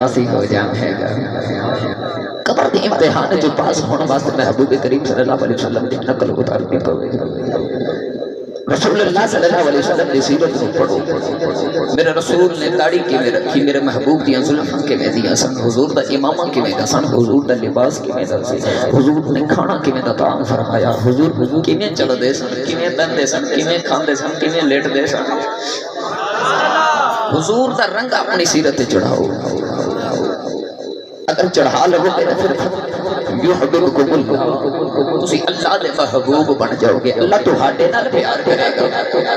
آسی ہو جانے گا قبر دی امتحان جو پاس ہونے واسطے محبوب کریم صلی اللہ علیہ وسلم دی نقل اتارنی پڑے رسول اللہ صلی اللہ علیہ وسلم دی سیرت کو پڑھو میرے رسول نے داڑھی کی میں رکھی میرے محبوب دی زلفاں کے میں دیا سن حضور دا امامہ کے میں دا سن حضور دا لباس کے میں دا حضور نے کھانا کے میں دا طعام فرمایا حضور کی میں چل دے سن کی میں بن دے سن کی میں کھان دے سن کی میں لیٹ دے سن حضور دا رنگ اپنی سیرت چڑھاؤ اگر چڑھا لگو گے پھر یحببکم اللہ تسی اللہ دے محبوب بن جاؤ گے اللہ تہاڈے نال پیار کرے گا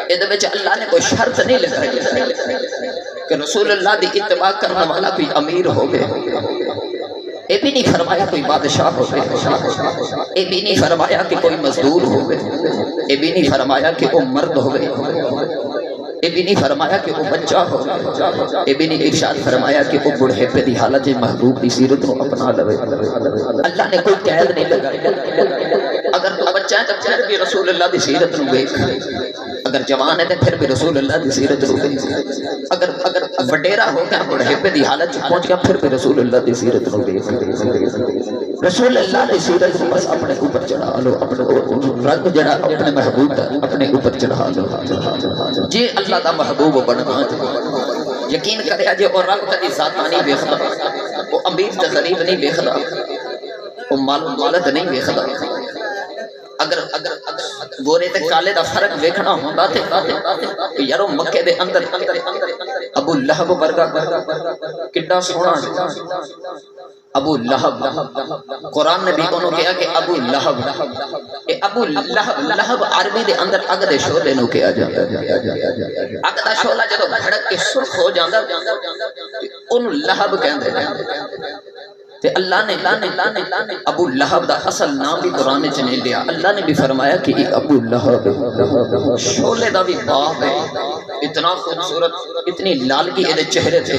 اے وچ اللہ نے کوئی شرط نہیں لگائی کہ رسول اللہ دی اتباع کرنے والا کوئی امیر ہوگے اے بھی نہیں فرمایا کوئی بادشاہ ہوگے اے بھی نہیں فرمایا کہ کوئی مزدور ہوگے اے بھی نہیں فرمایا کہ وہ مرد ہوگے اے بھی نہیں فرمایا کہ وہ بچہ ہو اے بھی نہیں ارشاد فرمایا کہ وہ بڑھے پہ دی حالت محبوب دی سیرت کو اپنا لوے اللہ نے کوئی قید نہیں لگائی اگر تو بچہ ہے تو پھر بھی رسول اللہ دی سیرت کو دیکھ اگر جوان ہے تو پھر بھی رسول اللہ دی سیرت کو دیکھ اگر وڈیرا ہو گیا بڑھے پہ دی حالت پہنچ گیا پھر بھی رسول اللہ دی سیرت کو دیکھ رسول اللہ دی سیرت کو بس اپنے اوپر چڑھا لو اپنے رنگ جڑا اپنے محبوب دا اپنے اوپر چڑھا لو جی اللہ دا محبوب بننا یقین کرے جے اور رب کدی ذاتاں نہیں ویکھدا وہ امیر تے غریب نہیں ویکھدا وہ مال دولت نہیں ویکھدا اگر گورے تے کالے دا فرق ویکھنا ہوندا تے یارو مکے دے اندر ابو لہب ورگا کڈا سونا ابو لہب قرآن نے بھی انہوں کہا کہ ابو لہب ابو لہب عربی دے اندر اگ دے شعلے نو کہا جاتا اگ دا شعلہ جدو بھڑک کے سرخ ہو جاندہ ان لہب کہندے تے اللہ نے ابو لہب دا اصل نام بھی قرآن چنے لیا اللہ نے بھی فرمایا کہ ابو لہب شعلے دا بھی باپ ہے اتنا خوبصورت اتنی لالگی اے چہرے تھے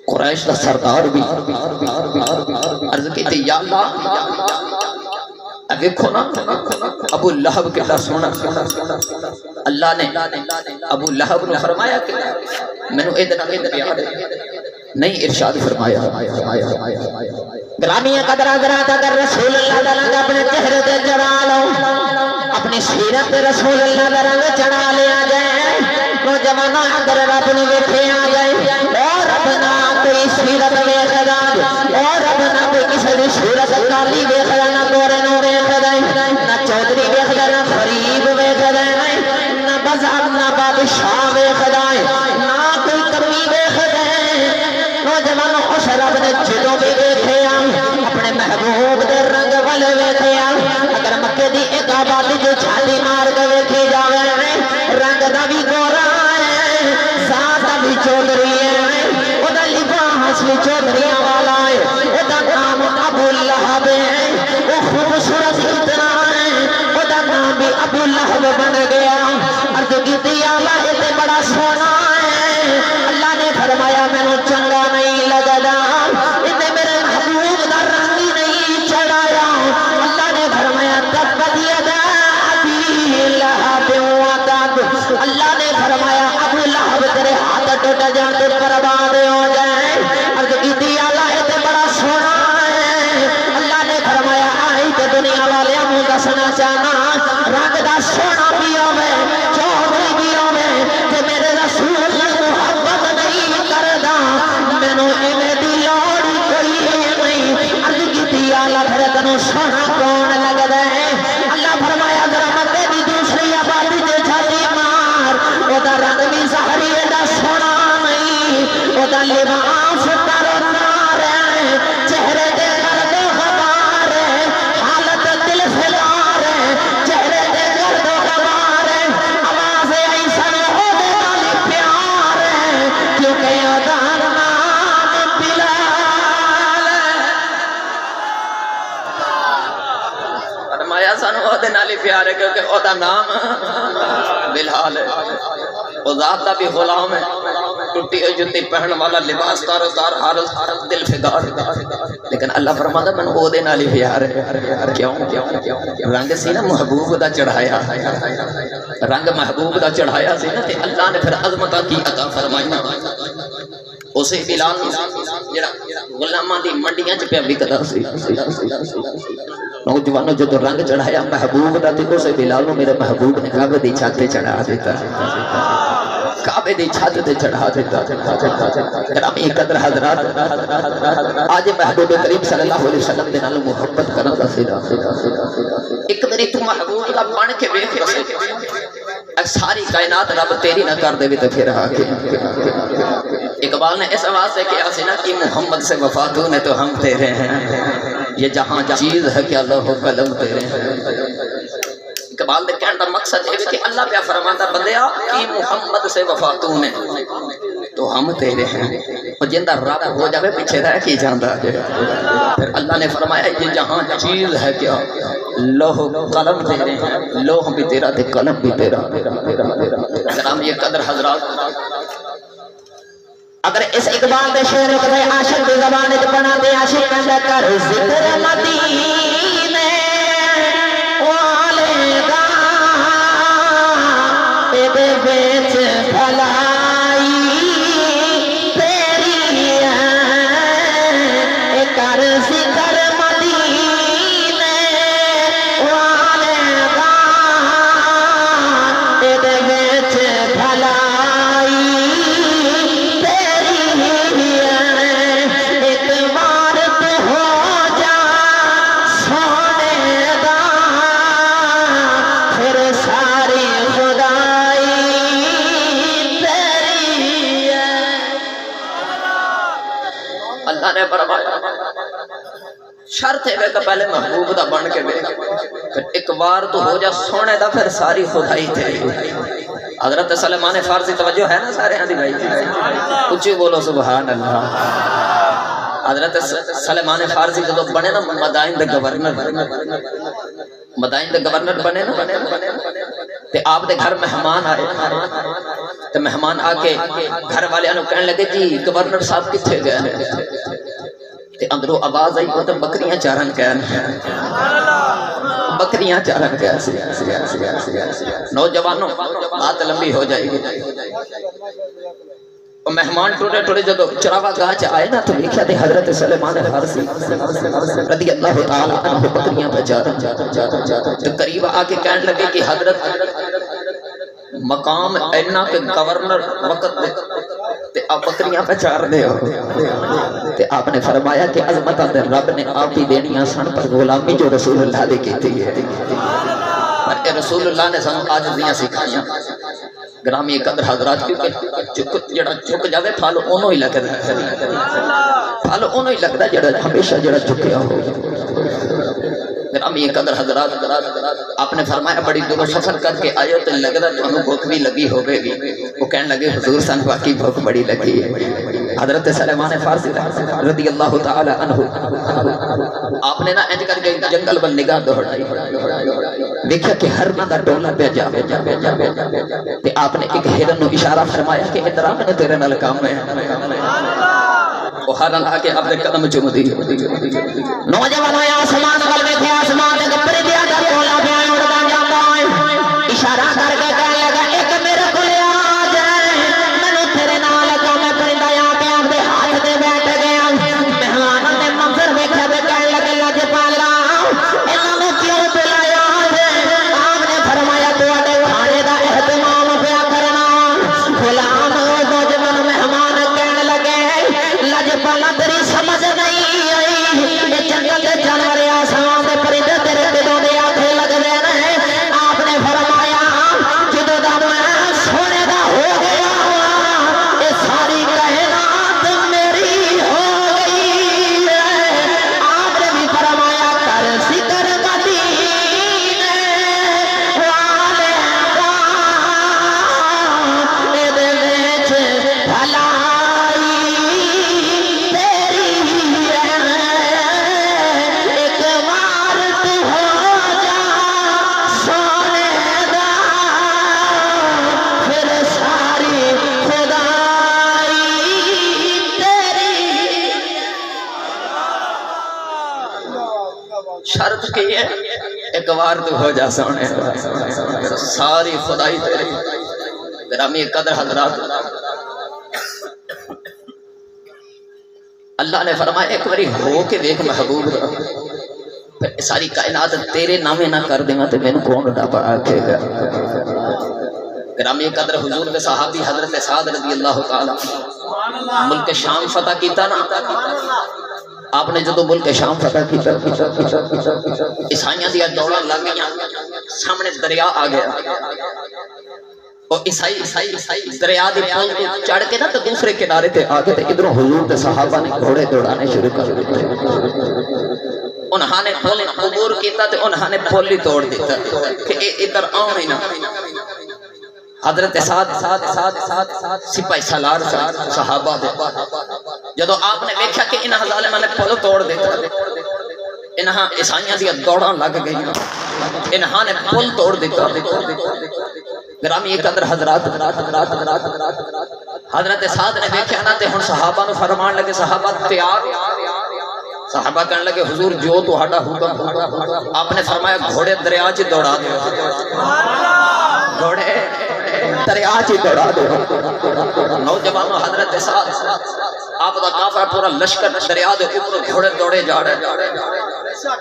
قریش دا سردار بھی عرض کہتے یا اللہ دیکھو نا ابو لہب کہتا سونا اللہ نے ابو لہب نے فرمایا کہ میں نے ادنا پیار نہیں ارشاد فرمایا گرامی قدر حضرات اگر رسول اللہ دا رنگ اپنے چہرے تے چڑھا لو اپنی سیرت رسول اللہ دا رنگ چڑھا لیا جائے نوجوانوں اگر رب نے ویکھے آ جائے اور رب نہ کوئی سیرت ویکھدا اور رب نہ کوئی کسی دی صورت کالی ویکھدا نہ گورے نو ویکھدا نہ چودھری ویکھدا نہ غریب ویکھدا نہ بازار نہ بادشاہ ویکھدا نہ کوئی کمی ویکھدا نوجوانوں خوش رب نے جدوں بھی ویکھے اپنے محبوب دے رنگ ول ویکھے اگر مکے دی ایک آبادی جو چھالی مار کے ویکھی جاوے رنگ دا بھی گورا ہے ذات دا بھی چودھری ہے او دا لباس بھی چودھریاں والا ہے او دا نام ابو لہب ہے وہ خوبصورت اتنا ہے او دا نام بھی ابو لہب بن گیا عرض کیتی اللہ تے بڑا سونا ہے اللہ نے فرمایا مینوں چنگا نہیں لگدا تے میرے محبوب دا رنگ ہی نہیں چڑھایا اللہ نے فرمایا تبت یدا ابی لہب وتب اللہ نے فرمایا ابو لہب تیرے ہاتھ ٹوٹ جان تے برباد ہو جائے عرض کیتی اللہ تے بڑا سونا ہے اللہ نے فرمایا آئی تے دنیا والے منہ دسنا چاہنا رنگ دا سونا بھی ہوے چودھری بھی ہوے تے میرے رسول محبت نہیں کردا مینوں ایویں دی لوڑ کوئی نہیں عرض کیتی اللہ پھر تینوں سونا کون لگدا ہے اللہ فرمایا ذرا مکے دی دوسری آبادی تے چھاتی مار او دا رنگ بھی ظاہری دا سونا نہیں او دا لباس ترنار ہے چہرے تے گرد و غبار ہے حالت دل فلار ہے چہرے تے گرد و غبار ہے آواز ایسا ہو دے نال پیار ہے کیونکہ او دا نام بلال فرمایا سانو او دے نال پیار ہے کیونکہ او دا نام بلال ہے او ذات دا بھی غلام ہے ٹوٹی ہوئی جتی پہن والا لباس تارو تار حالت دل فگار لیکن اللہ فرماتا میں او دے نالی پیار ہے کیوں رنگ سی نا محبوب دا چڑھایا رنگ محبوب دا چڑھایا سی نا تے اللہ نے پھر عظمتہ کی عطا فرمائنا اسی بلال جڑا غلاماں دی منڈیاں چ پیا وکدا سی نوجوانوں جدوں رنگ چڑھایا محبوب دا تے اسے بلال نو میرے محبوب نے کعبے دی چھت تے چڑھا دیتا کعبے دی چھت تے چڑھا دیتا گرامی قدر حضرات آج محبوب کریم صلی اللہ علیہ وسلم دے نال محبت کرن دا فائدہ ایک میری تو محبوب دا بن کے ویکھ ساری کائنات رب تیری نہ کر دے تے پھر آ کے اقبال نے اس آواز سے کیا سی نا کہ محمد سے وفا تو نے تو ہم تیرے ہیں یہ جہاں چیز ہے کہ اللہ قلم تیرے ہیں اقبال نے کہنے کا مقصد ہے کہ اللہ پہ فرماتا بندیا کہ محمد سے وفا تو نے تو ہم تیرے ہیں اور جندہ رب ہو جاوے پیچھے رہ کی جاندہ ہے پھر اللہ نے فرمایا یہ جہاں چیز ہے کیا لوح قلم تیرے ہیں لوح بھی تیرا تے قلم بھی تیرا جناب یہ قدر حضرات اگر اس اقبال دے شعر کو دے عاشق دی زبان وچ بنا دے عاشق دا کر ذکر مدینے والے دا اے وچ بھلائی تیری ہے اے کر ذکر مدینے والے دا اے وچ بھلائی شرط ہے کہ پہلے محبوب دا بن کے پھر ایک بار تو ہو جا سونے دا پھر ساری خدائی تیری حضرت سلیمان فارسی توجہ ہے نا سارے ہاں دی بھائی اچھی بولو سبحان اللہ حضرت سلیمان فارسی جدو بنے نا مدائن دے گورنر بنے نا تے آپ دے گھر مہمان آئے تے مہمان آ کے گھر والے انہوں کہنے لگے جی گورنر صاحب کتھے گئے ہیں تے اندروں آواز آئی وہ تے بکریاں چارن کہن بکریاں چارن کہن نوجوانوں بات لمبی ہو جائے گی مہمان ٹوٹے ٹوٹے جدو چراوا گاہ چ آئے نا تو دیکھا تے حضرت سلیمان فارسی رضی اللہ تعالی عنہ بکریاں پہ چارن تو قریب آ کے کہنے لگے کہ حضرت مقام اینا کہ گورنر وقت دے تے آپ بکریاں پہ چار دے ہو تے آپ نے فرمایا کہ عظمت دے رب نے آپ ہی دینیاں سن پر غلامی جو رسول اللہ دے کیتی ہے پر اے رسول اللہ نے سن آج دیاں سکھائیاں گرامی قدر حضرات کیونکہ جڑا جھک جاوے پھالو انہوں ہی لگتا ہے پھالو انہوں ہی لگتا ہے جڑا ہمیشہ جڑا جھکیا ہو گرامی قدر حضرات آپ نے فرمایا بڑی دور سفر کر کے آئے تو لگتا تو ہمیں بھوک بھی لگی ہوگے گی وہ کہنے لگے حضور سن واقعی بھوک بڑی لگی ہے حضرت سلیمان فارسی رضی اللہ تعالی عنہ آپ نے نا انج کر کے جنگل بل نگاہ دوڑائی دیکھا کہ ہرنا دا ڈولا پہ جا تے آپ نے ایک ہرن نو اشارہ فرمایا کہ ادھر آ میں تیرے نال کام ہے وہ ہرن آ کے اپنے قدم چوم دی نوجوان آیا آسمان وال ویکھے آسمان دے پرے دیا دا ڈولا پہ اڑدا جاندا ہے اشارہ کر کے کہنے لگا ایک میرے کول آ جائے مینوں تیرے نال کام ہے پرندہ آ کے اپ دے ہاتھ تے بیٹھ گیا مہماناں نے منظر ویکھیا تے کہنے لگے لاج پالا انہاں نوں کیوں بلایا ہے آپ نے فرمایا تواڈے کھانے دا اہتمام پیا کرنا غلام نوجوان مہمان کہنے لگے لاج پالا تیری سمجھ نہیں آئی یہ جنگل دے جانور آسمان دے پرندے تیرے دلوں دے آنکھیں لگ دے نے آپ نے فرمایا جدوں دا میں سونے دا ہو گیا یہ ساری کائنات میری ہو گئی آپ نے بھی فرمایا کر ذکر مدینے والے دا اے دے وچ بھلائی تیری ہے ایک بار تو ہو جا سونے دا پھر ساری خدائی تیری شرط کی ہے ایک بار تو ہو جا سونے دا پھر ساری خدائی تیری گرامی قدر حضرات اللہ نے فرمایا ایک باری ہو کے دیکھ محبوب پھر ساری کائنات تیرے نامے نہ کر دیں تو میں نے کون ڈاپا آکے گا۔ گرامی قدر حضور کے صحابی حضرت سعد رضی اللہ تعالیٰ ملک شام فتح کیتا نا، آپ نے جدو ملک شام فتح کیتا عیسائیاں دیا دوڑا لگ گیا، سامنے دریا آ گیا اور عیسائی دریا دی پل کو چڑھ کے نا تو دوسرے کنارے تے آ گئے، ادھروں حضور کے صحابہ نے گھوڑے دوڑانے شروع کر دیتے، انہاں نے پل عبور کیتا تے انہاں نے پل ہی توڑ دیتا کہ ادھر آؤں ہی نہ۔ حضرت سعد سپاہی سالار صحابہ دے جدو آپ نے دیکھا کہ انہاں ظالماں نے پل توڑ دیتا، انہاں عیسائیاں دیا دوڑاں لگ گئی، انہاں نے پل توڑ دیتا۔ گرامی قدر حضرات حضرت سعد نے دیکھا نا تے ہن صحابہ نو فرمان لگے صحابہ تیار، صحابہ کہنے لگے حضور جو تو ہٹا حکم، آپ نے فرمایا گھوڑے دریا چ دوڑا دے، گھوڑے دریا چ دوڑا دے۔ نوجوانوں حضرت سعد آپ دا کافر پورا لشکر دریا دے اوپر گھوڑے دوڑے جا رہے۔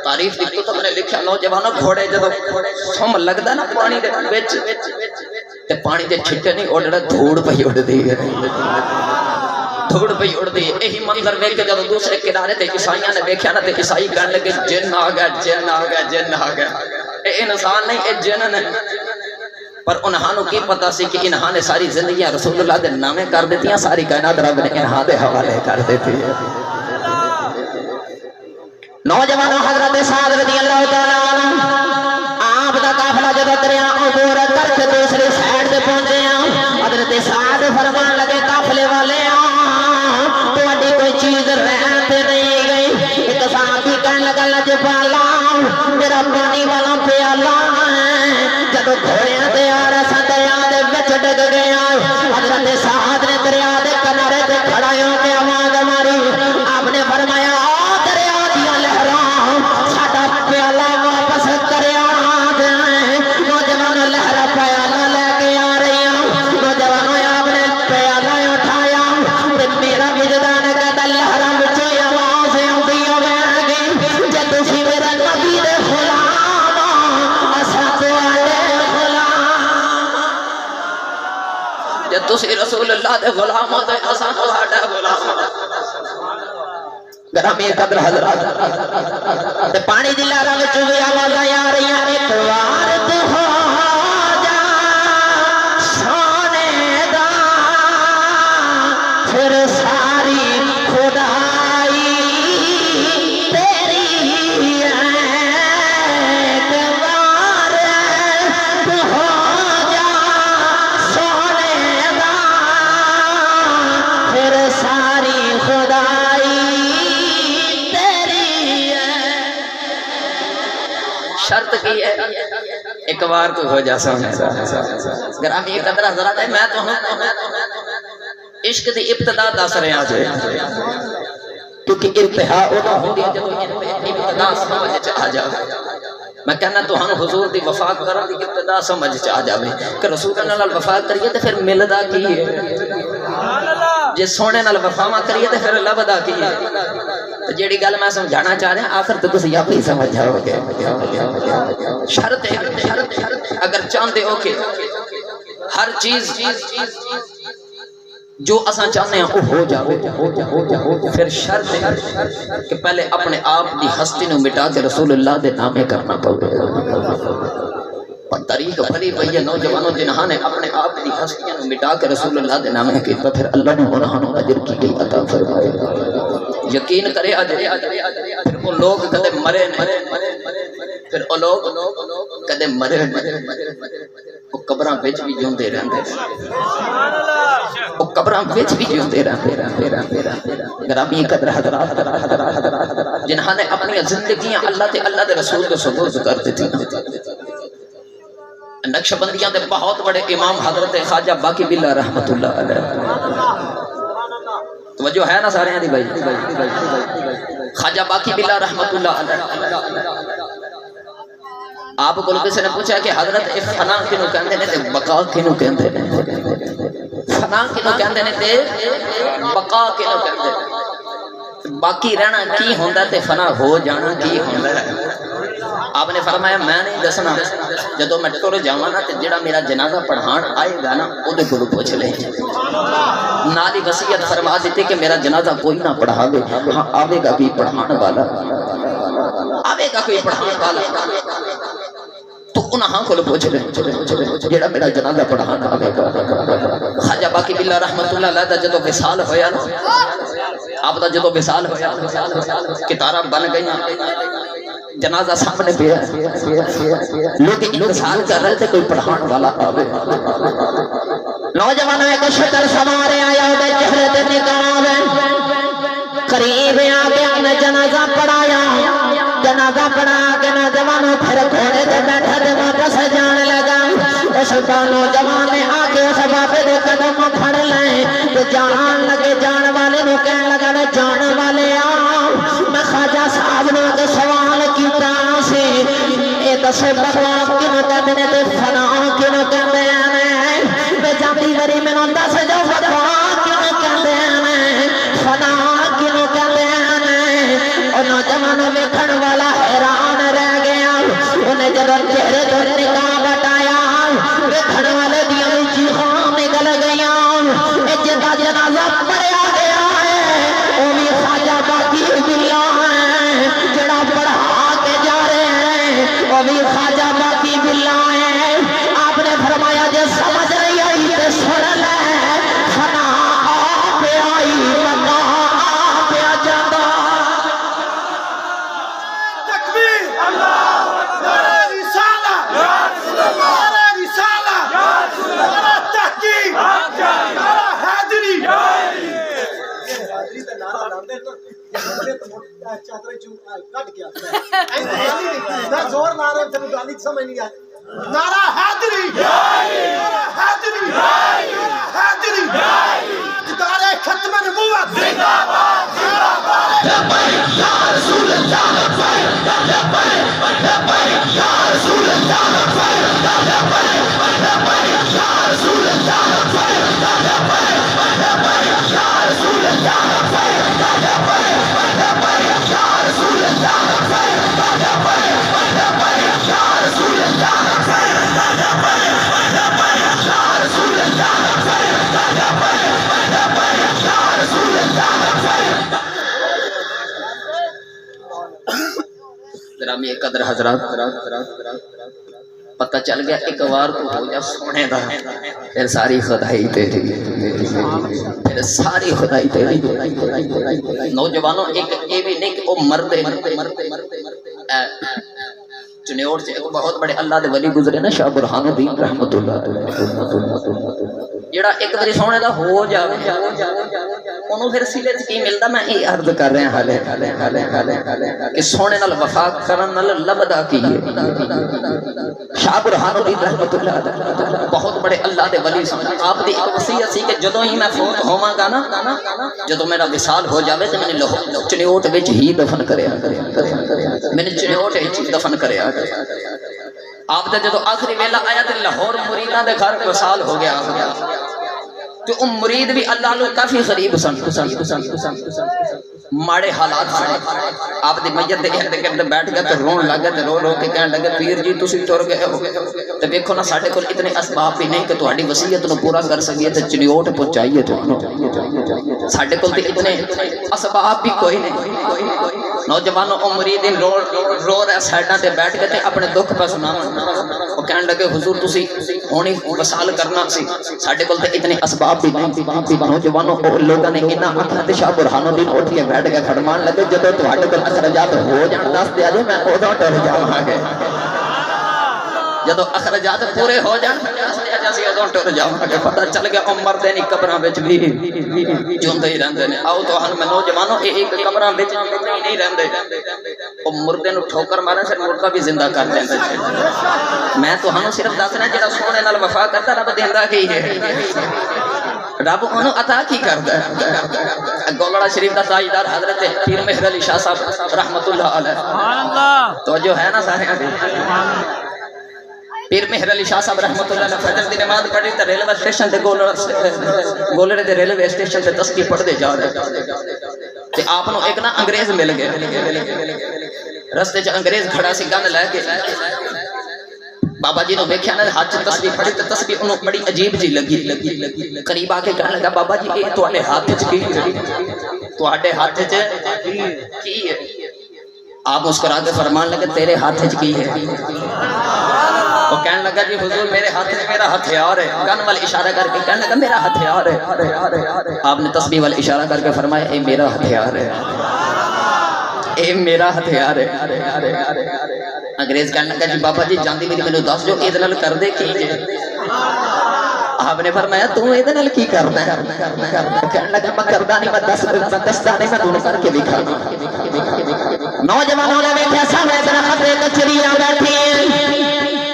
تاریخ دی کتب نے لکھا نوجوانوں گھوڑے جدو سم لگدا نا پانی دے وچ تے پانی دے چھٹے نہیں اڑدا، دھوڑ پئی اڑدی ہے، دھوڑ پئی اڑدی ہے۔ یہی منظر ویکھ کے جدو دوسرے کنارے تے عیسائیاں نے دیکھا نا تے عیسائی کہنے لگے جن آ گیا، جن آ گیا، جن آ گیا، اے انسان نہیں اے جن نے۔ پر انہاں نو کی پتا سی کہ انہاں نے ساری زندگیاں رسول اللہ دے نامے کر دیتیاں، ساری کائنات رب نے انہاں دے حوالے کر دیتی ہے۔ نوجوانوں حضرت سعد رضی اللہ تعالیٰ عنہ آپ دا قافلہ جدو دریا عبور کر کے دوسری سائیڈ تے پہنچے ہیں، حضرت سعد فرمان لگے قافلے والے تہاڈی کوئی چیز رہن تے نہیں گئی۔ ایک صحابی کہنے لگا لجپالا میرا پانی والا پیالہ جدو گھوڑیاں تے آ رہا سا دریا دے وچ ڈگ گیا، حضرت سعد نے دریا دے کنارے تے کھڑا ہو کے آواز ماری، آپ نے فرمایا پیالہ واپس کریا دے۔ نوجوان لہرا پیالہ لے کے آ رہی ہوں، نوجوانوں آپ نے پیالہ اٹھایا تے میرا وجدان کہتا لہرا وچوں آواز آندی ہوے گی جے تسی میرا نبی دے غلام اساں تواڈے غلام، جے تسی رسول اللہ دے غلام ہو تے اساں تواڈے غلام۔ گرامی قدر حضرات تے پانی دی لہراں وچ وی آوازاں آ رہی ہیں، ایک وار تو ہو جا سونے دا پھر ساری خدائی تیری ہے، ایک وار تو ہو جا سونے دا پھر ساری خدائی شرط کی ہے ایک بار تو ہو جا سونے دا۔ گرامی قدر حضرات میں تو عشق دی ابتدا دس رہا جے، کیونکہ انتہا ادا ہوندی ہے جب ابتدا سمجھ آ جائے۔ میں کہنا تو ہم حضور دی وفا کرن دی ابتدا سمجھ آ جائے کہ رسول اللہ نال وفا کریے تے پھر ملدا کی ہے، جے سونے نال وفا کریے تے پھر لبدا کی ہے۔ جیڑی گل میں سمجھانا چاہ رہا ہوں آخر تو تسی آپ ہی سمجھ جاؤ گے۔ شرط ہے اگر چاہتے ہو کہ ہر چیز جو اساں چاہتے ہیں وہ ہو جاؤ، پھر شرط ہے کہ پہلے اپنے آپ دی ہستی نو مٹا کے رسول اللہ دے نامے کرنا پڑے۔ پر طریق بھلی پئی ہے نوجوانوں جنہاں نے اپنے آپ دی ہستیاں نو مٹا کے رسول اللہ دے نامے کیتا، پھر اللہ نے انہاں نو اجر کی گئی عطا فرمائے۔ یقین کرے پھر وہ لوگ کدے مرے نہیں، پھر وہ لوگ کدے مرے نہیں، وہ قبراں وچ بھی جیندے رہندے، وہ قبراں وچ بھی جیندے رہندے۔ گرامی قدر حضرات جنہاں نے اپنی زندگیاں اللہ تے اللہ دے رسول کے سپرد کر دتی۔ نقشبندیاں دے بہت بڑے امام حضرت خواجہ باقی باللہ رحمت اللہ علیہ، توجہ ہے نا سارے دی بھائی، خواجہ باقی باللہ رحمت اللہ علیہ، آپ کو کسی نے پوچھا کہ حضرت فنا کنو کہندے نے تے بقا کنو کہندے نے، فنا کنو کہندے نے تے بقا کنو کہندے نے۔ باقی رہنا کی ہوندا تے فنا ہو جانا کی ہوندا ہے. آپ نے فرمایا میں نہیں دسنا جدو میں ٹر جاواں نا تے جڑا میرا جنازہ پڑھان آئے گا نا اودے کولوں پوچھ لے. نال ہی وصیت فرما دیتی کہ میرا جنازہ کوئی نہ پڑھاوے, ہاں آوے گا بھی پڑھان والا, آوے گا کوئی پڑھان والا تو انہاں کولوں پوچھ لے جڑا میرا جنازہ پڑھان آوے گا. خواجہ باقی باللہ رحمت اللہ علیہ دا جدو وصال ہویا نا, آپ دا جدو وصال ہویا کتارہ بن گئیاں, جنازہ سامنے پہ لوگ انتظار کر رہے تھے کوئی پڑھان والا آوے. نوجوانوں ایک شکر سوارے آیا دے چہرے تے نکاوے, قریب آ گیا نے جنازہ پڑھایا. جنازہ پڑھا کے نوجوانوں پھر گھوڑے تے بیٹھا تے واپس جان لگا. اس نوجوان نے آ کے اس بابے دے قدم پھڑ لے تے جان لگے, جان والے نو کہنے لگا نے جان والے آ میں خواجہ صاحب نے تے سوال کیتا سی اے دسے بغاوت کیوں کہندے نے تے فنا کیوں کہندے نے, تے جاندی وری مینوں دس جو بغاوت کیوں کہندے نے, فنا کیوں کہندے نے. او نوجوان ویکھن والا حیران رہ گیا. انہیں جب چہرے تو نکاح بٹایا ویکھن والے دیاں چیخاں نکل گئیاں. اے جدا جنازہ پڑھیا گیا ہے او بھی خواجہ باقی باللہ ہے, جڑا پڑھا کے جا رہے ہیں وہ بھی خواجہ باقی باللہ ہے. آپ نے فرمایا جے سمجھ نہیں آئی تے سن لے, فنا آپ آئی مقا آپ آ جاندہ. تکبیر اللہ, نعرہ رسالہ, نعرہ رسالہ, نعرہ تحقیق, نعرہ حیدری. حیدری تے نعرہ لاندے نا چادر چوں کٹ کے آتا زور مارے تے گالی سمجھ نہیں آئی. نعرہ حیدری, نعرہ حیدری, نعرہ حیدری, ادارے ختم نبوت زندہ باد, زندہ باد. لبیک یا رسول اللہ, لبیک لبیک یا رسول اللہ, لبیک لبیک یا رسول اللہ, لبیک لبیک یا رسول اللہ, لبیک لبیک یا رسول اللہ, لبیک لبیک یا رسول اللہ, جناب یہ قدر حضرات پتہ چل گیا ایک وار تو ہو جا سونے دا, پھر ساری خدائی تیری, پھر ساری خدائی تیری. نوجوانوں ایک یہ بھی نہیں کہ وہ مردے چنیوڑ سے ایک بہت بڑے اللہ دے ولی گزرے نا شاہ برہان الدین رحمت اللہ, جڑا ایک بری سونے دا ہو جاوے انہوں پھر سیلے کی ملدا. میں یہ عرض کر رہے ہیں کہ سونے نال وفا کرن نال لبدا کی شاہ برہان الدین رحمت اللہ بہت بڑے اللہ دے ولی سن. آپ دی ایک وصیت سی کہ جدوں ہی میں فوت ہوواں گا نا, جدوں میرا وصال ہو جاوے تے میں چنیوٹ وچ ہی دفن کریا, میں نے چنیوٹ وچ دفن کریا. آپ دا جدو آخری ویلا آیا تے لاہور مریداں دے گھر وصال ہو گیا تو مرید بھی اللہ لو کافی غریب سن, ماڑے حالات سن. آپ دی میت دے ارد گرد بیٹھ گئے تے رون لگے تے رو رو کے کہنے لگے پیر جی تسی ٹر گئے ہو تے دیکھو نا ساڈے کول اتنے اسباب بھی نہیں کہ تہاڈی وصیت نو پورا کر سکیے تے چنیوٹ پہنچائیے تو ساڈے کول تے اتنے اسباب بھی کوئی نہیں. نوجوانوں او مرید رو رہے سائیڈاں تے بیٹھ کے تے اپنے دکھ پہ سناون. او کہنے لگے حضور تسی ہونی وصال کرنا سی, ساڈے کول تے اتنے اسباب بھی نہیں. نوجوانوں او لوگاں نے انہاں اکھاں تے شاہ برہان الدین اٹھ کے بیٹھ کے فرمان لگے جدوں تہاڈے کول اخراجات ہو جان دس تے اجے میں اودوں ٹر جاواں گے. جدو اخراجات پورے ہو جان اسی ادوں ٹر جاواں گے. پتہ چل گیا عمر دے نہیں قبراں وچ بھی جوندے ہی رہندے نے. آؤ تو ہن میں نوجوانوں ایک قبراں وچ نہیں رہندے, او مردے نو ٹھوکر مارن سے مردہ بھی زندہ کر دیندے. میں تہانوں صرف دسنا جڑا سونے نال وفا کردا رب دیندا کی ہے, رب انہوں عطا کی کردا ہے. گولڑا شریف دا تاجدار حضرت پیر مہر علی شاہ صاحب رحمت اللہ علیہ توجہ ہے نا سارے دی. پیر مہر علی شاہ صاحب رحمت اللہ علیہ فجر دی نماز پڑھی تے ریلوے اسٹیشن تے گولڑے دے ریلوے اسٹیشن تے تسبیح پڑھ دے جا رہے. تے آپ نو ایک نا انگریز مل گئے رستے چ انگریز کھڑا سی گن لے کے بابا جی نو ویکھیا نا ہاتھ چ تسبیح پھڑی تے تسبیح انہوں بڑی عجیب جی لگی قریب آ کے کہنے لگا بابا جی یہ تواڈے ہاتھ چ کی ہے تواڈے ہاتھ چ کی ہے آپ مسکرا کے فرمان لگے تیرے ہاتھ چ کی ہے وہ کہنے لگا جی حضور میرے ہاتھ میں میرا ہتھیار ہے گن وال اشارہ کر کے کہنے لگا میرا ہتھیار ہے آپ نے تسبیح وال اشارہ کر کے فرمایا اے میرا ہتھیار ہے اے میرا ہتھیار ہے انگریز کہنے لگا جی بابا جی جاندی میری مینوں دس جو اے نال کر دے کی جے آپ نے فرمایا تو اے نال کی کردا ہے کہنے لگا میں کردا نہیں میں دسدا نہیں میں تانوں کر کے دکھا نوجوانوں نے ویکھیا سامنے درخت تے کچڑیاں بیٹھی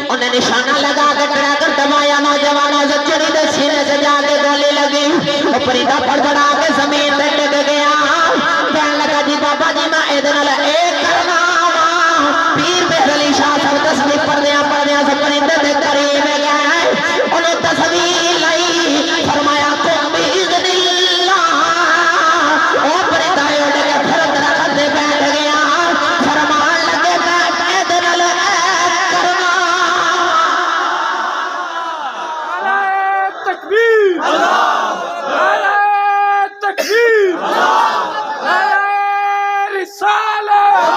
انہیں نشانہ لگا کے کڑا کر دمایا نوجوانوں سے چڑی دے سینے سے جا کے گولی لگی وہ پریدہ پڑپڑا کے زمین پہ ڈگ گیا کہنے لگا جی بابا جی میں اے نال ایک کرنا پیر بہر علی شاہ صاحب تسبیح پڑھدیاں سے پرندے دے قریب گئے انہوں تسبیح لئی فرمایا قم باذن اللہ او پرندہ اڑ کے پھر درخت تے بیٹھ گیا فرمان لگے میں اے نال کرنا تکبیر نعرہ تکبیر نعرہ رسالت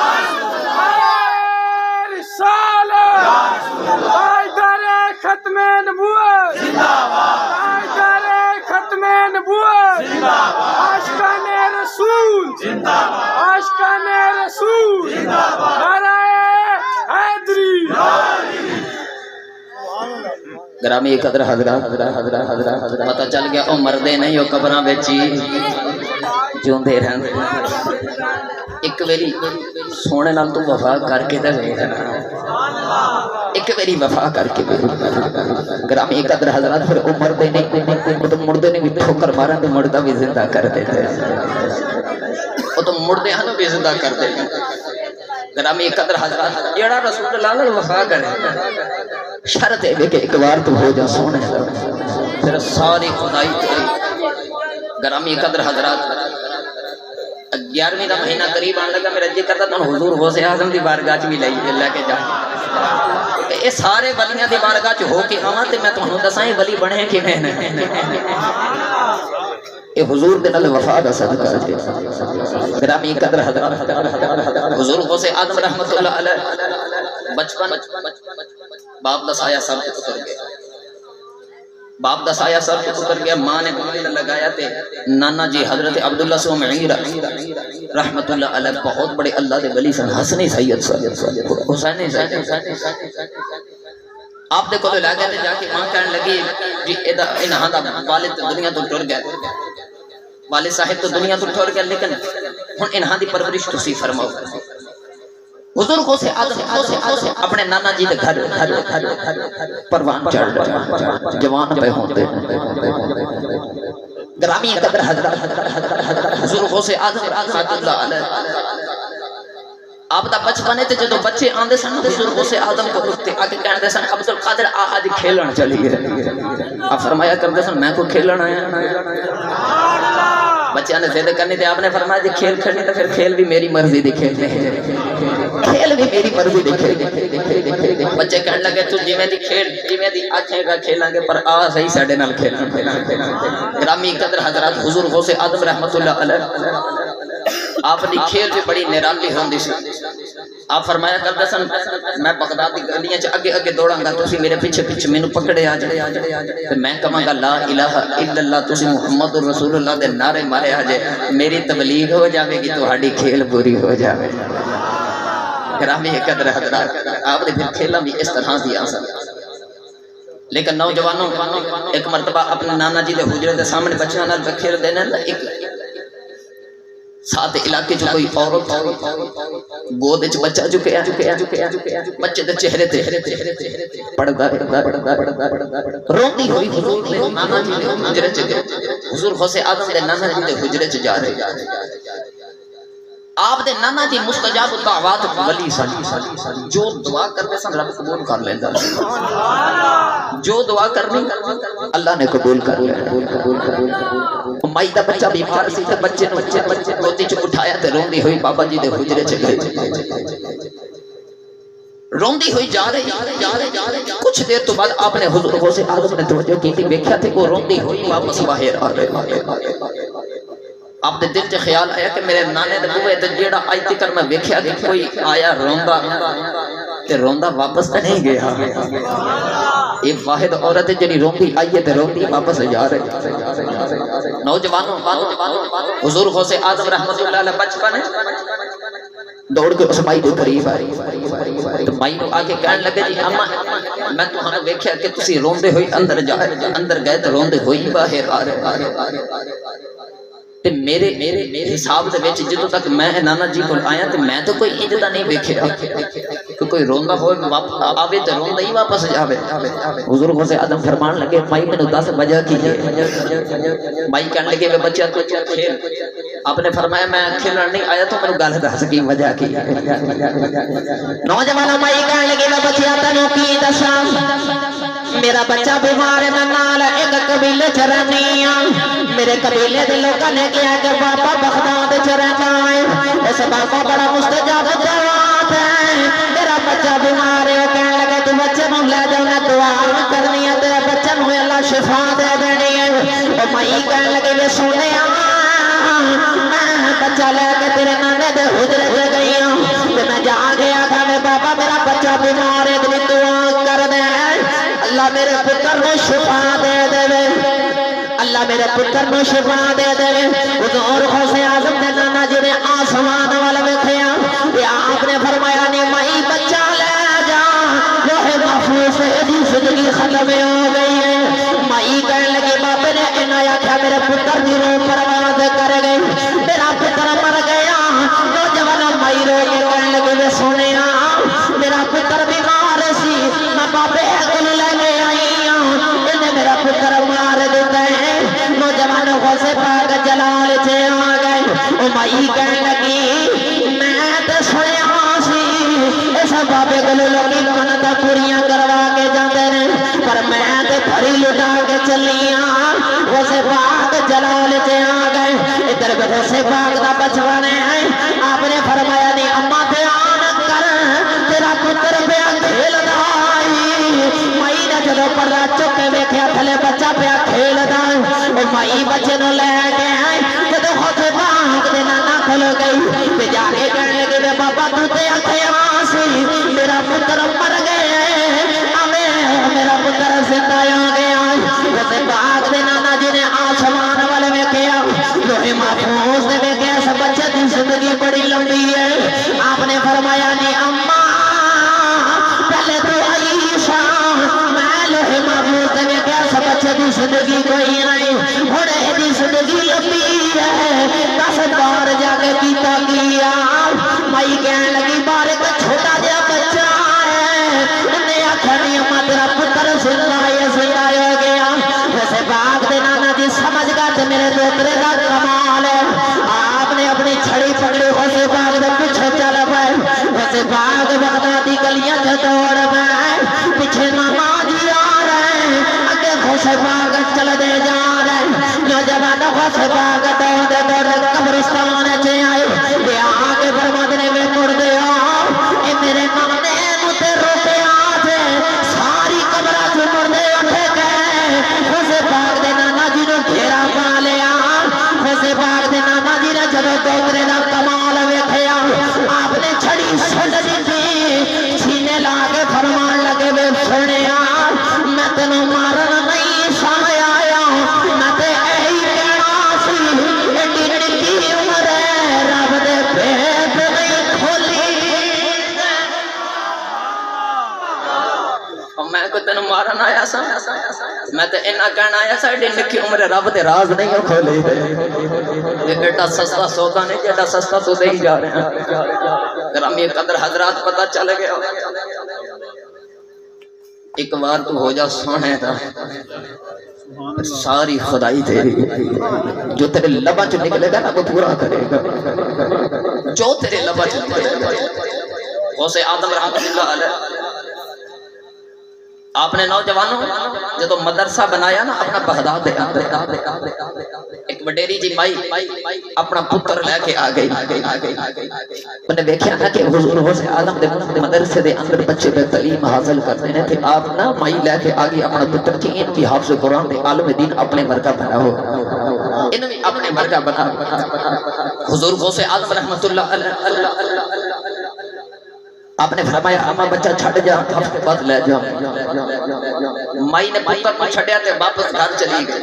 تاجدار ختم نبوت تاجدار ختم نبوت عاشقان رسول عاشقان رسول نعرہ حیدری گرامی قدر حضرات پتہ چل گیا او مردے نہیں او قبراں وچ ہی جوندے رہندے ایک ویری سونے نال تو وفا کر کے تے ویکھنا ایک ویری وفا کر کے گرامی قدر حضرات پھر او مردے نہیں مردے نے بھی ٹھوکر مارن تے مردہ بھی زندہ کر دیتے او تو مردے ہن بھی زندہ کر دیتے گرامی قدر حضرات جیڑا رسول اللہ نال وفا کرے شرط ہے کہ ایک بار تو ہو جا سونے پھر ساری خدائی تیری گرامی قدر حضرات 11ویں دا مہینہ قریب آن لگا میرا جی کرتا تو حضور غوث اعظم دی بارگاہ بھی لے کے جا اے سارے ولیاں دی بارگاہ ہو کے آواں تے میں تانوں دساں ولی بنے کہ نہیں اے حضور دے نال وفا دا صدقہ ہے گرامی قدر حضرات حضور غوث اعظم رحمت اللہ علیہ بچپن باپ دا سایہ سر تے اتر گیا باپ دا سایہ سر تے اتر گیا ماں نے گولی لگایا تے نانا جی حضرت عبداللہ سومعی رحمت اللہ علیہ بہت بڑے اللہ دے ولی سن حسنی سید حسینی سید آپ دے کولے لے گئے تے جا کے ماں کہن لگی جی انہاں دا والد دنیا تو ٹر گیا والد صاحب تو دنیا تو ٹر گیا لیکن ہن انہاں دی پرورش تسی فرماؤ حضور غوث اعظم اپنے نانا جی دے گھر پروان چڑھ رہا جوان پہ ہوندے گرامی قدر حضرات حضور غوث اعظم رحمت اللہ علیہ آپ دا بچپنے تے جدوں بچے آندے سن حضور غوث اعظم کو اٹھتے آگے کہندے سن عبد القادر آج کھیلن چلی گئے آپ فرمایا کردے سن میں کو کھیلن آیا بچیاں نے ضد کرنی تے آپ نے فرمایا جی کھیل کھیلنی تے پھر کھیل بھی میری مرضی دی کھیلنے کھیل بھی میری مرضی دی بچے کہنے لگے تو جویں دی کھیل جویں دی آکھیں گا کھیلاں گے پر آ صحیح ساڈے نال کھیلنا گرامی قدر حضرات حضور غوث اعظم رحمت اللہ علیہ آپ دی کھیل بھی بڑی نرالی ہوندی سی آپ فرمایا کرتے سن میں بغداد دی گلیاں چ اگے اگے دوڑاں گا تسی میرے پیچھے پیچھے مینوں پکڑے آ جائے تے میں کہاں گا لا الہ الا اللہ تسی محمد رسول اللہ دے نعرے مارے آ جائے میری تبلیغ ہو جاوے گی تہاڈی کھیل پوری ہو جاوے گرامی قدر حضرات آپ نے پھر کھیلاں بھی اس طرح دی آسان لیکن نوجوانوں ایک مرتبہ اپنے نانا جی دے حجرے دے سامنے بچیاں نال کھیل دینے ایک ساتھ علاقے جو کوئی عورت گود وچ بچہ چکیا بچے دے چہرے تے پڑدا روندی ہوئی حضور دے نانا جی دے حجرے چ حضور غوث اعظم دے نانا جی دے حجرے چ جا رہے آپ دے نانا جی مستجاب الدعوات ولی سن جو دعا کرتے سن رب قبول کر لیندا جو دعا کرنی اللہ نے قبول کر لیا مائی دا بچہ بیمار سی تے بچے نو گودی چ اٹھایا تے روندی ہوئی بابا جی دے حجرے چ گئی روندی ہوئی جا رہی کچھ دیر تو بعد آپ نے حضور غوث اعظم نے توجہ کی دیکھا تھے وہ روندی ہوئی واپس باہر آ رہے آپ نے دل سے خیال آیا کہ میرے نانے دے بوئے تے جیڑا آئی تکر میں ویکھیا کہ کوئی آیا روندا تے روندا واپس تے نہیں گیا ایک واحد عورت جڑی روندی آئی ہے تے روندی واپس جا رہی نوجوانوں حضور غوث اعظم رحمت اللہ علیہ بچپن دوڑ کے اس مائی دے قریب آئی تو مائی نو آگے کہنے لگے جی اما میں تمہاں ویکھیا کہ تسی روندے ہوئی اندر گئے تے روندے ہوئی باہر آ رہے تے میرے حساب دے وچ جدوں تک میں نانا جی کول آیا تے میں تو کوئی اجدا نہیں ویکھیا کہ کوئی روندا ہوئے آوے تے روندا ہی واپس جاوے حضور غوث اعظم فرمان لگے مائی مینوں دس وجہ کی ہے مائی کہنے لگے وے بچہ تو کھیل آپ نے فرمایا میں کھیلن نہیں آیا تو مینوں گل دس کی وجہ کی نوجوان مائی کہنے لگے وے بچہ تینوں کی دساں میرا بچہ بیمار ہے میں نال ایک قبیلے چ رہنی ہاں میرے قبیلے دے لوکاں نے کہا کہ بابا بغداد چ رہتا ہے اس بابا بڑا مستجاب جواب ہے میرا بچہ بیمار ہے کہنے لگے تو بچے نوں لے جاؤ میں دعا کرنی ہے تیرے بچے نوں اللہ شفا دے دینی ہے او مائی کہنے لگے وے سونیا میں بچہ لے کے تیرے نانے دے حجرے تے گئی ہوں تے میں جا گیا تھا میں بابا میرا بچہ بیمار ہے تو دعا کر دے اللہ میرے پتر کو شفا دے دے اللہ میرے پتر کو شفا دے دے حضور غوث اعظم نے نانا جی نے آسمان والا ویکھیا کہ آپ نے فرمایا نہیں مائی بچہ لے جا لوح محفوظ سے دی زندگی ختم ہو گئی ہے مائی کہنے لگی باپ نے عنایت کیا میرے پتر دی روح پرواز کر گئی میرا پتر مر گیا نوجوان مائی رو کے کہنے لگی وے سونیا میرا پتر بیمار سی میں بابے کول لے آئی ہوں انہیں میرا پتر مار دیتا ہے نوجوان غوث پاک جلال سے آ گئے او مائی کہنے لگی میں تے سنیا سی اس بابے کول لوکی منتاں پوریاں کروا کے جاندے نے پر میں تے بھری لٹا کے چلی ہاں غوث پاک جلال سے آ گئے ادھر غوث پاک دا بچوا نے آپ نے فرمایا نہیں اما دھیان کر تیرا پتر پیا کھیلدا مائی نے جدو پردہ چک کے ویکھیا تھلے بچہ پیا کھیلدا او مائی بچے نو لے کے آئی جدو غوث پاک دے نانا کھل گئی تے جا کے کہنے لگے وے بابا تو تے آکھیا سی میرا پتر مر گئے اوے میرا پتر زندہ ہو گیا غوث پاک دے نانا جی نے آسمان والے ویکھیا لوح محفوظ نے ویکھیا اس بچے دی زندگی بڑی لمبی ہے آپ نے فرمایا نہیں اما پہلے تو عائشہ میں لوح محفوظ نے ویکھیا اس بچے دی زندگی کوئی نہیں ہن دی زندگی لمبی ہے 10 بار جا کے کیتا کیا مائی کہنے لگی بار ایک چھوٹا جہا بچہ ہے انہیں آکھیا نہیں اما تیرا پتر زندہ ہو گیا ویسے باغ دے نانا جی سمجھ گا تے میرے دوترے کا کمال ہے آپ نے اپنی چھڑی پکڑی ویسے باغ دے پیچھے چل پائے ویسے باغ بغدادی گلیاں سے دوڑ پائے پیچھے نانا جی آ رہے ہیں اگے غوث باغ چل دے جا رہے ہیں نوجوان غوث باغ دوڑ قبرستان چ آئے تے آ کے فرماتے نے وے مڑ دے اے میرے نانے نو تے روپیا تے ساری قبراں چ مڑ دے اٹھ گئے غوث باغ دے نانا جی نو گھیرا پا لیا غوث باغ دے نانا جی نے جدو دوترے دا کمال ویکھیا آپ نے چھڑی سٹ دتی سینے لا کے فرمان لگے وے سنیا میں تینوں مارن نہیں سامنے آیا میں تے ایہی کہنا سی ایڈی نکی عمر ہے رب دے بھیت نہیں کھولی میں کو تینوں مارن آیا سا میں تے انہاں کہنا آیا سا ایڈی نکی عمر رب دے راز نہیں کھولے ایڈا سستا سودا نہیں ایڈا سستا تو دے ہی جا رہے ہیں گرامی قدر حضرات پتہ چل گیا ایک بار تو ہو جا سونے دا ساری خدائی تیری جو تیرے لبا چ نکلے گا نا وہ پورا کرے گا جو تیرے لبا چ نکلے گا غوث اعظم رحمت اللہ علیہ آپ نے نوجوانوں جدو مدرسہ بنایا نا اپنا بغداد دے ایک وڈیری جی مائی اپنا پتر لے کے آ گئی انہیں دیکھیا نا کہ حضور غوث اعظم دے مدرسے دے اندر بچے بے تعلیم حاصل کرتے ہیں کہ آپ نا مائی لے کے آ گئی اپنا پتر کی ان کی حافظ قرآن دے عالم دین اپنے مرکہ بنا ہو انہیں بھی اپنے مرکہ بنا حضور غوث اعظم رحمت اللہ علیہ آپ نے فرمایا اما بچہ چھڑ جا ہفتے بعد لے جا مائی نے پتر کو چھڑیا تے واپس گھر چلی گئی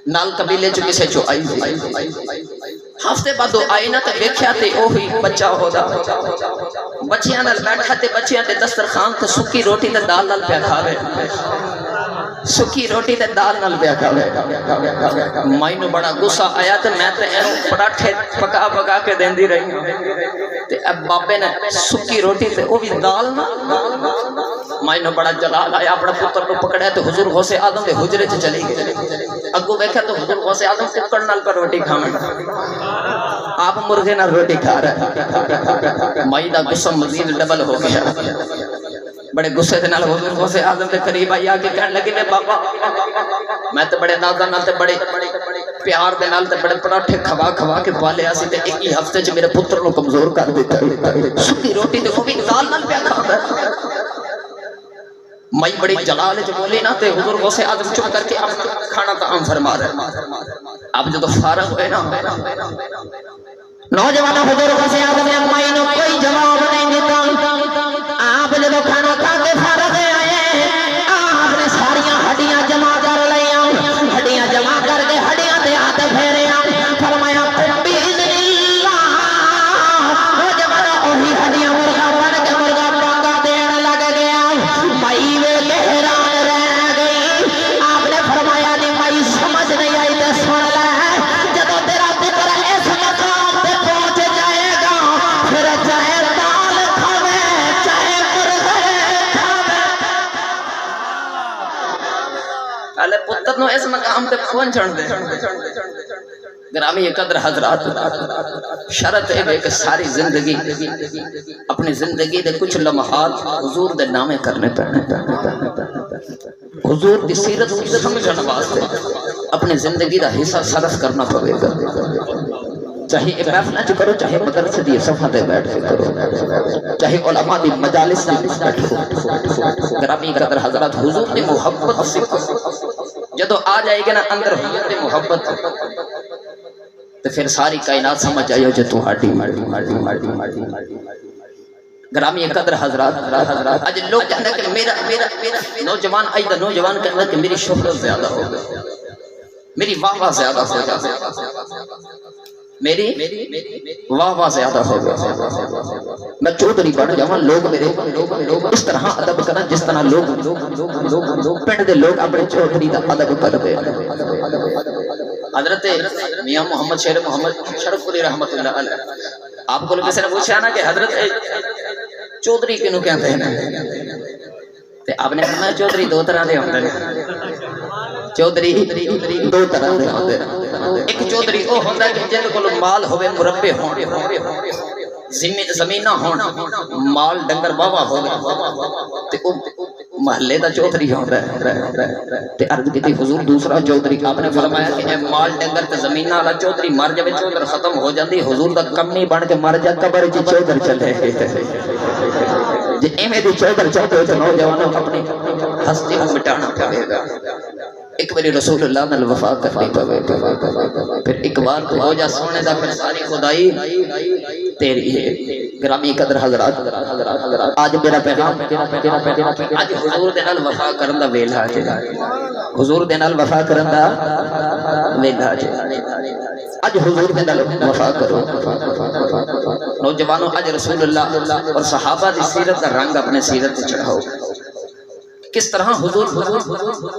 نال قبیلے چ کسے چو آئی ہفتے بعد آئی نا تے ویکھیا تے اوہی بچہ ہودا بچیاں نال بیٹھا تے بچیاں دے دسترخوان تے سکی روٹی تے دال نال پیا کھاوے سکی روٹی تے دال نال پیا کھاوے مائی نو بڑا غصہ آیا تے میں تے اینو پراٹھے پکا پکا کے دیندی رہی تے اب بابے نے سکی روٹی تے او بھی دال نال مائی نو بڑا جلال آیا اپنا پتر کو پکڑیا تے حضور غوث اعظم دے حجرے چ چلی گئی اگو ویکھیا تو حضور غوث اعظم ٹکڑ نال پر روٹی کھاویں آپ مرغے نال روٹی کھا رہے مائی دا غصہ مزید ڈبل ہو گیا بڑے غصے دے نال حضور غوث اعظم دے قریب آئی آگے کہنے لگے نے بابا میں تے بڑے نازاں نال تے بڑے پیار دے نال تے بڑے پراٹھے کھوا کھوا کے پالیا سی تے ایک ہی ہفتے چ میرے پتر نو کمزور کر دیتا سکی روٹی تے او بھی دال نال پیا کھاندا مائی بڑی جلال جو بولی نا تے حضور غوث اعظم چپ کر کے آپ کھانا تعام فرما رہے آپ جو تو فارغ ہوئے نا نوجوانوں حضور غوث اعظم نے مائی نو کوئی جواب نہیں دیتا آپ جو کھانا کھا کے فارغ آئے آپ نے ساریاں ہڈیاں جمع کر لیا ہڈیاں جمع کر کے ہڈیاں دے ہاتھ پھیرے فرمایا بسم اللہ نوجوانوں وہی ہڈیاں مرغا بن کے مرغا پانگا دین لگ گیا مائی وے حیران رہ گئی آپ نے فرمایا نہیں مائی سمجھ نہیں آئی تے سن لے جدو تیرا پتر اس مقام تے پہنچ جائے گا پھر چاہے دال کھاوے چاہے مرغے کھاوے پہلے پتر نو اس مقام تے پہنچن دے گرامی قدر حضرات شرط ہے کہ ساری زندگی اپنی زندگی دے کچھ لمحات حضور دے نامے کرنے پڑنے حضور دی سیرت سمجھنے واسطے اپنی زندگی دا حصہ صرف کرنا پڑے گا چاہے ایک محفل چ کرو چاہے مدرسے دی صفحہ تے بیٹھ کے کرو چاہے علماء دی مجالس دی بیٹھو گرامی قدر حضرات حضور دی محبت سیکھو جدو آ جائے گا نا اندر حضور دی محبت تو پھر ساری کائنات سمجھ آئیو جو تو ہاڑی گرامی قدر حضرات آج لوگ کہنا کہ میرا نوجوان آئیدہ نوجوان کہنا کہ میری شہرت زیادہ ہو گئی میری واہ زیادہ ہو گئی میری واہ زیادہ ہو گئی میں چودھری بن جاؤں لوگ میرے اس طرح ادب کرنا جس طرح لوگ پنڈ دے لوگ اپنے چودھری دا ادب کر دے حضرت میاں محمد شیر محمد شرف پوری رحمت اللہ علیہ آپ کو کسی نے پوچھا نا کہ حضرت چودھری کنوں کہتے ہیں آپ نے فرمایا چودھری دو طرح دے ہوندے ہیں چودھری دو طرح دے ہوندے ہیں ایک چودھری وہ ہوندا ہے کہ جن کو مال ہوے مربے ہون زمیناں ہون مال ڈنگر باوا ہوے تے او محلے دا چودھری ہوندا ہے تے عرض کیتی حضور دوسرا چودھری آپ نے فرمایا کہ اے مال ڈنگر تے زمیناں والا چودھری مر جاوے چودھر ختم ہو جاندی حضور دا کمی بن کے مر جا قبر وچ چودھر چلے جے ایویں دی چودھر چاہتے تو نوجوانوں اپنی ہستی کو مٹانا پڑے گا ایک باری رسول اللہ نال وفا کرنی پوے پھر ایک بار تو ہو جا سونے دا پھر ساری خدائی تیری ہے گرامی قدر حضرات آج میرا پیغام آج حضور دے نال وفا کرن دا ویلا ہے حضور دے نال وفا کرن دا ویلا ہے آج حضور دے نال وفا کرو نوجوانوں آج رسول اللہ اور صحابہ دی سیرت دا رنگ اپنے سیرت تے چڑھاؤ کس طرح حضور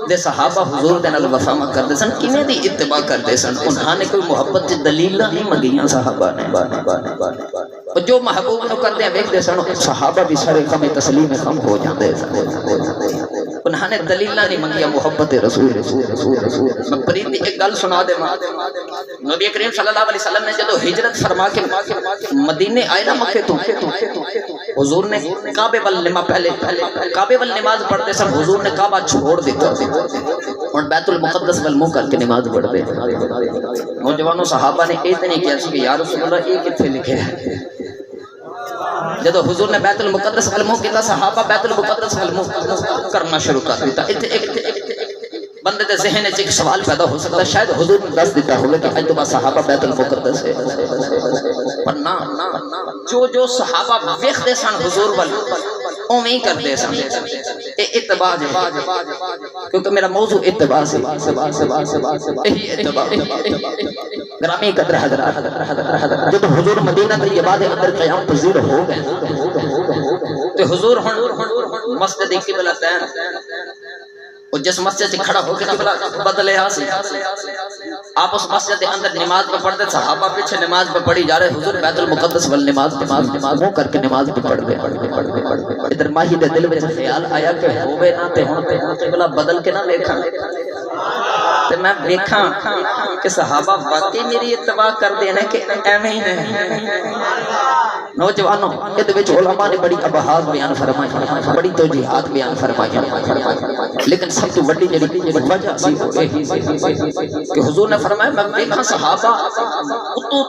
دے صحابہ حضور دے نال وفا کردے سن کیویں دی اتباع کردے سن انہاں نے کوئی محبت دی دلیل نہیں منگیاں صحابہ نے اور جو محبوب نو کردے ویکھدے سن صحابہ بھی سارے کم تسلیم خم ہو جاندے سن انہوں نے دلیل نہیں منگیا محبت رسول میں پرید ایک گل سنا دے نبی کریم صلی اللہ علیہ وسلم نے جدو ہجرت فرما کے مدینے آئے نا مکے تو حضور نے کعبے وال نماز پڑھتے سب حضور نے کعبہ چھوڑ دیتا اور بیت المقدس وال منہ کر کے نماز پڑھتے نوجوانوں صحابہ نے اتنی کیا کہ یا رسول اللہ یہ کتنے لکھے ہے جدو حضور نے بیت المقدس والمو کیتا صحابہ بیت المقدس والمو کرنا شروع کر دیتا بندے دے ذہن سے ایک سوال پیدا ہو سکتا ہے شاید حضور نے دس دیتا ہوگا کہ اج تو بعد صحابہ بیت المقدس ہے پر نا جو صحابہ ویکھدے سن حضور وال اوویں کرتے سن اتباع کیونکہ میرا موضوع اتباع سے یہی اتباع گرامی قدر حضرات جب حضور مدینہ طیبہ دے اندر قیام پذیر ہو گئے تو حضور مسجد قبلہ تین اور جس مسجد سے کھڑا ہو کے قبلہ بدلے آسی آپ اس مسجد کے اندر نماز پہ پڑھتے صحابہ پیچھے نماز پہ پڑھی جا رہے حضور بیت المقدس وال نماز ہو کر کے نماز پہ پڑھ دے ادھر ماہی دے دل میں خیال آیا کہ ہوئے نہ تے ہوں قبلہ بدل کے نہ دیکھا تو میں دیکھا کہ صحابہ واقعی میری اتباع کر دینے کہ ایویں ہی نہیں نوجوانوں یہ وچ علماء نے بڑی ابحاث بیان فرمائی بڑی توجیحات بیان فرمائی لیکن سب تو بڑی جڑی وجہ سی کہ حضور نے فرمایا میں دیکھا صحابہ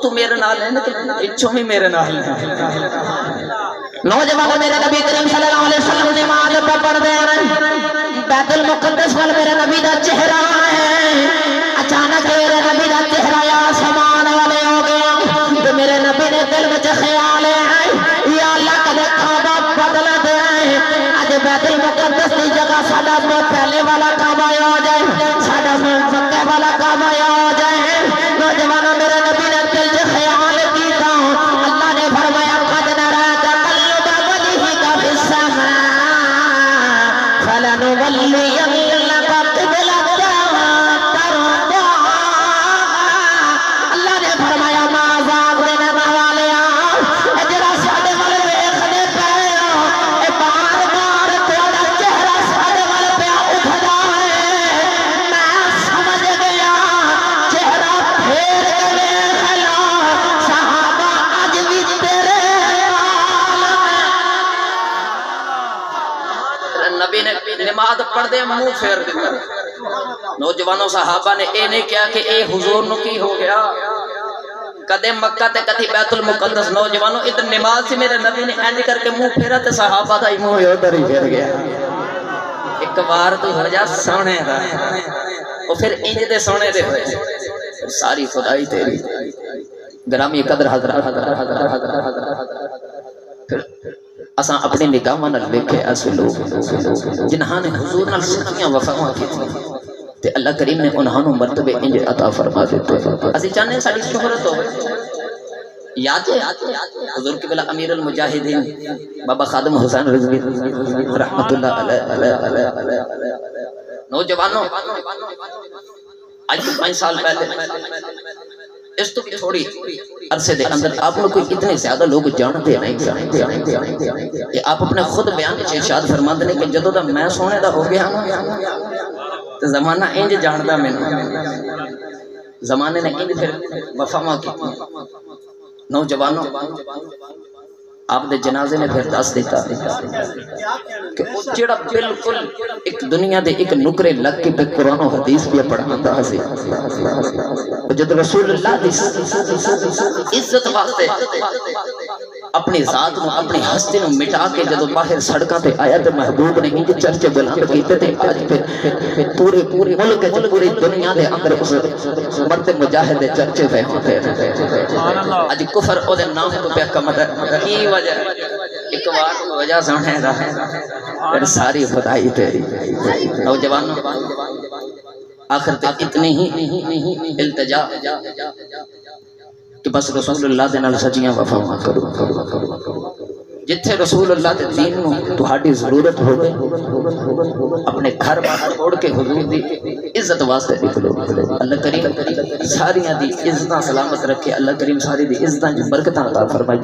تو میرے نال ہے کہ اچھوں بھی میرے نال ہے نوجوانوں میرے نبی کریم صلی اللہ علیہ وسلم نماز پڑھ دے رہے بیت المقدس وال میرے نبی دا چہرہ ہے اچانک میرے نبی دا چہرہ آسمان والے ہو گیا تو میرے نبی نے دل میں خیال ہے یا اللہ کدے کعبہ بدل دے اج بیت المقدس کی جگہ ساڈا پہلے والا کعبہ ہو جائے ساڈا مکہ والا کعبہ ہو جائے نوجوانوں میرے نبی نے دل سے خیال کیتا اللہ نے فرمایا قد نرى تقلب وجهك في السماء فلنولينك قبلة ترضاها اللہ نے فرمایا ما زاغنا موالیا اجرا ساڈے ول ویکھدے پئے ہو اے بار بار تیرا چہرہ ساڈے ول پیا اٹھدا ہے میں سمجھ گیا چہرہ پھیر کے ویکھ لو صحابہ اج بھی تیرے نبی نے نماز پڑھ دے منہ پھیر دیتا نوجوانوں صحابہ نے اے نہیں کیا کہ اے حضور نو کی ہو گیا کدے مکہ تے کدی بیت المقدس نوجوانوں ادھر نماز سے میرے نبی نے اینج کر کے منہ پھیرا تے صحابہ دا منہ ادھر ہی پھیر گیا ایک بار تو ہو جا سونے دا اور پھر انج دے سونے دے ہوئے ساری خدائی تیری گرامی قدر حضرات پھر اساں اپنی نگاہاں نال ویکھے ایسے لوگ جنہاں نے حضور نال سچیاں وفاواں کیتیاں تے اللہ کریم نے انہاں نوں مرتبے انج عطا فرما دیتے اسی چاہنے ساری شہرت ہو یاد ہے حضور کی بلا امیر المجاہدین بابا خادم حسین رضوی رحمت اللہ علیہ نوجوانوں آج 5 سال پہلے اس تو تھوڑی عرصے دے اندر آپ لوگ کوئی اتنے زیادہ لوگ جانتے نہیں کہ آپ اپنے خود بیان کے ارشاد فرماتے ہیں کہ جدوں دا میں سونے دا ہو گیا تو زمانہ انج جاندا مینوں زمانے نے انج پھر وفاواں کی نوجوانوں آپ دے جنازے نے پھر دس دیتا کہ جڑا بالکل ایک دنیا دے ایک نکرے لگ کے قرآن و حدیث بھی پڑھاتا ہے جد رسول اللہ دی عزت واسطے اپنی ذات نو اپنی ہستی نو مٹا کے جدو باہر سڑکاں تے آیا تے محبوب نے انج چرچے بلند کیتے تے آج پھر پورے ملک تے پوری دنیا دے اندر اس مرد مجاہد دے چرچے پہ ہوتے اج کفر او دے نام تو پہ کمدا کی وجہ ایک بار وجہ سنے دا پھر ساری خدائی تیری نوجوانوں آخر تے اتنی ہی التجا کہ بس رسول اللہ دے نال سچیاں وفاواں کرو جتھے رسول اللہ دے دین نو تہاڈی ضرورت ہوے اپنے گھر باہر چھوڑ کے حضور دی عزت واسطے نکلو اللہ کریم ساریاں دی عزتاں سلامت رکھے اللہ کریم ساری دی عزتاں برکتاں عطا فرمائے